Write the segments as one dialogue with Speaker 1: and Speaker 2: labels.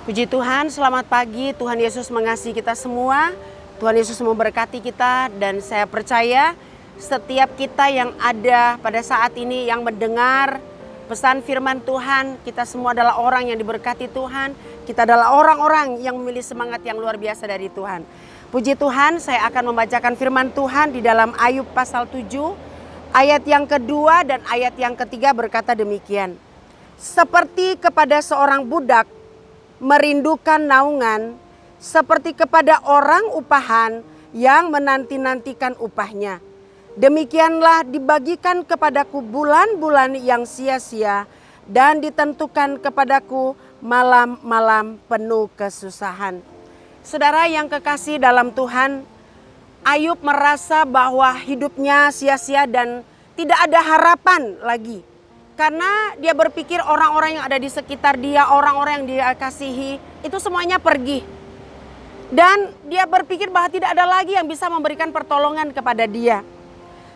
Speaker 1: Puji Tuhan, selamat pagi. Tuhan Yesus mengasihi kita semua. Tuhan Yesus memberkati kita dan saya percaya setiap kita yang ada pada saat ini yang mendengar pesan firman Tuhan, kita semua adalah orang yang diberkati Tuhan. Kita adalah orang-orang yang memiliki semangat yang luar biasa dari Tuhan. Puji Tuhan, saya akan membacakan firman Tuhan di dalam Ayub pasal 7, ayat yang kedua dan ayat yang ketiga berkata demikian. Seperti kepada seorang budak merindukan naungan, seperti kepada orang upahan yang menanti-nantikan upahnya. Demikianlah dibagikan kepadaku bulan-bulan yang sia-sia dan ditentukan kepadaku malam-malam penuh kesusahan. Saudara yang kekasih dalam Tuhan, Ayub merasa bahwa hidupnya sia-sia dan tidak ada harapan lagi. Karena dia berpikir orang-orang yang ada di sekitar dia, orang-orang yang dia kasihi, itu semuanya pergi. Dan dia berpikir bahwa tidak ada lagi yang bisa memberikan pertolongan kepada dia.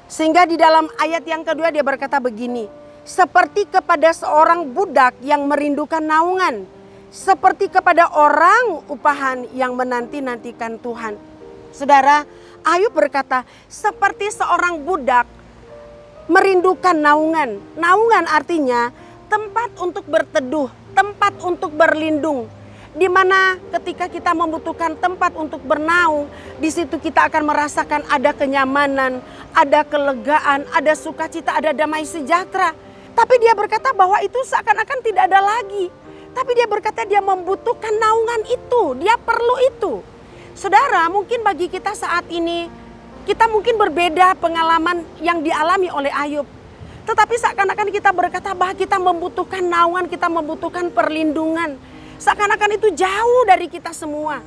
Speaker 1: Sehingga di dalam ayat yang kedua dia berkata begini. Seperti kepada seorang budak yang merindukan naungan. Seperti kepada orang upahan yang menanti-nantikan Tuhan. Saudara, Ayub berkata seperti seorang budak merindukan naungan. Naungan artinya tempat untuk berteduh, tempat untuk berlindung. Di mana ketika kita membutuhkan tempat untuk bernaung, di situ kita akan merasakan ada kenyamanan, ada kelegaan, ada sukacita, ada damai sejahtera. Tapi dia berkata bahwa itu seakan-akan tidak ada lagi. Tapi dia berkata dia membutuhkan naungan itu, dia perlu itu. Saudara, mungkin bagi kita saat ini kita mungkin berbeda pengalaman yang dialami oleh Ayub. Tetapi seakan-akan kita berkata bahwa kita membutuhkan naungan, kita membutuhkan perlindungan. Seakan-akan itu jauh dari kita semua.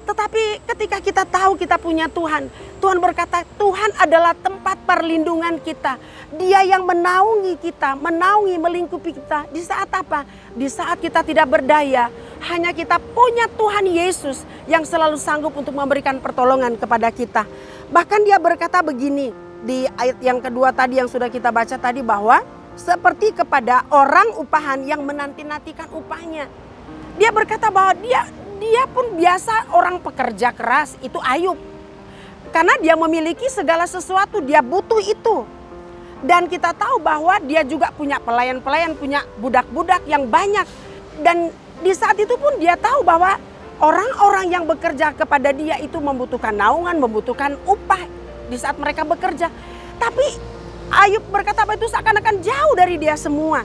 Speaker 1: Tetapi ketika kita tahu kita punya Tuhan, Tuhan berkata Tuhan adalah tempat perlindungan kita. Dia yang menaungi kita, menaungi, melingkupi kita. Di saat apa? Di saat kita tidak berdaya, hanya kita punya Tuhan Yesus yang selalu sanggup untuk memberikan pertolongan kepada kita. Bahkan dia berkata begini di ayat yang kedua tadi yang sudah kita baca tadi bahwa seperti kepada orang upahan yang menanti-nantikan upahnya. Dia berkata bahwa dia pun biasa orang pekerja keras, itu Ayub. Karena dia memiliki segala sesuatu, dia butuh itu. Dan kita tahu bahwa dia juga punya pelayan-pelayan, punya budak-budak yang banyak. Dan di saat itu pun dia tahu bahwa orang-orang yang bekerja kepada dia itu membutuhkan naungan, membutuhkan upah di saat mereka bekerja. Tapi Ayub berkata bahwa itu seakan-akan jauh dari dia semua.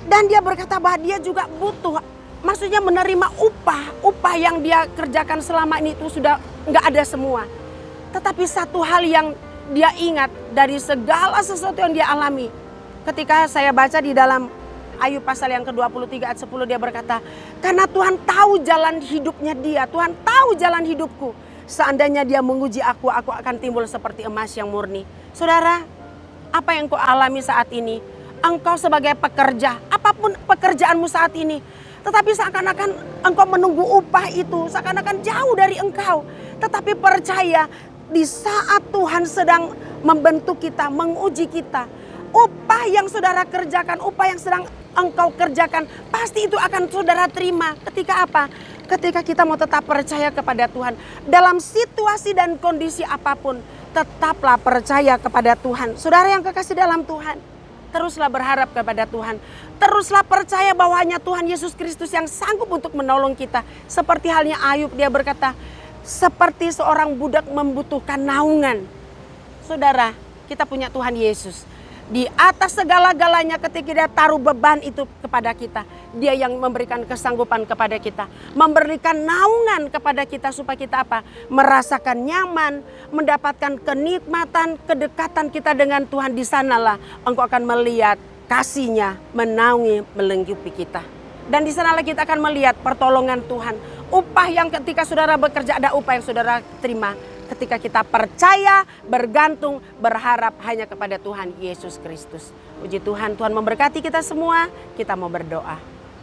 Speaker 1: Dan dia berkata bahwa dia juga butuh, maksudnya menerima upah yang dia kerjakan selama ini itu sudah nggak ada semua. Tetapi satu hal yang dia ingat dari segala sesuatu yang dia alami. Ketika saya baca di dalam Ayub pasal yang ke-23 ayat 10 dia berkata, karena Tuhan tahu jalan hidupnya dia, Tuhan tahu jalan hidupku. Seandainya dia menguji aku akan timbul seperti emas yang murni. Saudara, apa yang kau alami saat ini? Engkau sebagai pekerja, apapun pekerjaanmu saat ini. Tetapi seakan-akan engkau menunggu upah itu, seakan-akan jauh dari engkau. Tetapi percaya, di saat Tuhan sedang membentuk kita, menguji kita, upah yang saudara kerjakan, upah yang sedang engkau kerjakan, pasti itu akan saudara terima. Ketika apa? Ketika kita mau tetap percaya kepada Tuhan. Dalam situasi dan kondisi apapun, tetaplah percaya kepada Tuhan. Saudara yang kekasih dalam Tuhan, teruslah berharap kepada Tuhan. Teruslah percaya bahwa hanya Tuhan Yesus Kristus yang sanggup untuk menolong kita. Seperti halnya Ayub, dia berkata, seperti seorang budak membutuhkan naungan. Saudara, kita punya Tuhan Yesus. Di atas segala-galanya ketika dia taruh beban itu kepada kita. Dia yang memberikan kesanggupan kepada kita. Memberikan naungan kepada kita supaya kita apa? Merasakan nyaman, mendapatkan kenikmatan, kedekatan kita dengan Tuhan. Di sanalah engkau akan melihat kasih-Nya menaungi, melingkupi kita. Dan di sanalah kita akan melihat pertolongan Tuhan. Upah yang ketika saudara bekerja ada upah yang saudara terima. Ketika kita percaya, bergantung, berharap hanya kepada Tuhan Yesus Kristus. Puji Tuhan, Tuhan memberkati kita semua. Kita mau berdoa.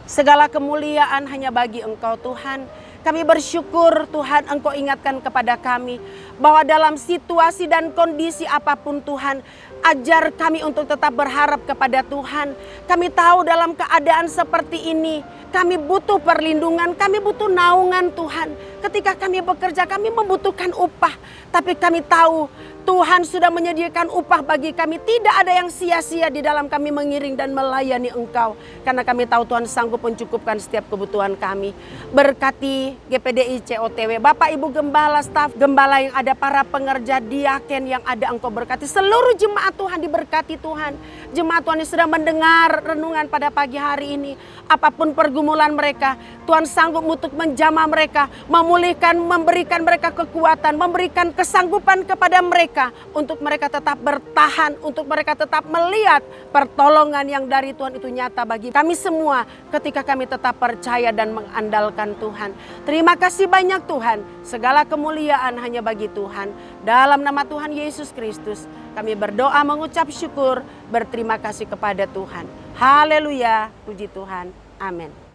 Speaker 1: Segala kemuliaan hanya bagi Engkau Tuhan. Kami bersyukur Tuhan Engkau ingatkan kepada kami bahwa dalam situasi dan kondisi apapun Tuhan, ajar kami untuk tetap berharap kepada Tuhan. Kami tahu dalam keadaan seperti ini, kami butuh perlindungan, kami butuh naungan Tuhan. Ketika kami bekerja, kami membutuhkan upah. Tapi kami tahu Tuhan sudah menyediakan upah bagi kami. Tidak ada yang sia-sia di dalam kami mengiring dan melayani Engkau. Karena kami tahu Tuhan sanggup mencukupkan setiap kebutuhan kami. Berkati GPDI COTW, Bapak Ibu Gembala, staf Gembala yang ada, para pengerja diaken yang ada, Engkau berkati. Seluruh jemaat Tuhan diberkati Tuhan. Jemaat Tuhan yang sudah mendengar renungan pada pagi hari ini. Apapun pergumulan mereka, Tuhan sanggup untuk menjamah mereka, memulihkan, memberikan mereka kekuatan, memberikan kesanggupan kepada mereka untuk mereka tetap bertahan, untuk mereka tetap melihat pertolongan yang dari Tuhan itu nyata bagi kami semua ketika kami tetap percaya dan mengandalkan Tuhan. Terima kasih banyak Tuhan, segala kemuliaan hanya bagi Tuhan. Dalam nama Tuhan Yesus Kristus kami berdoa mengucap syukur, berterima kasih kepada Tuhan. Haleluya, puji Tuhan, amin.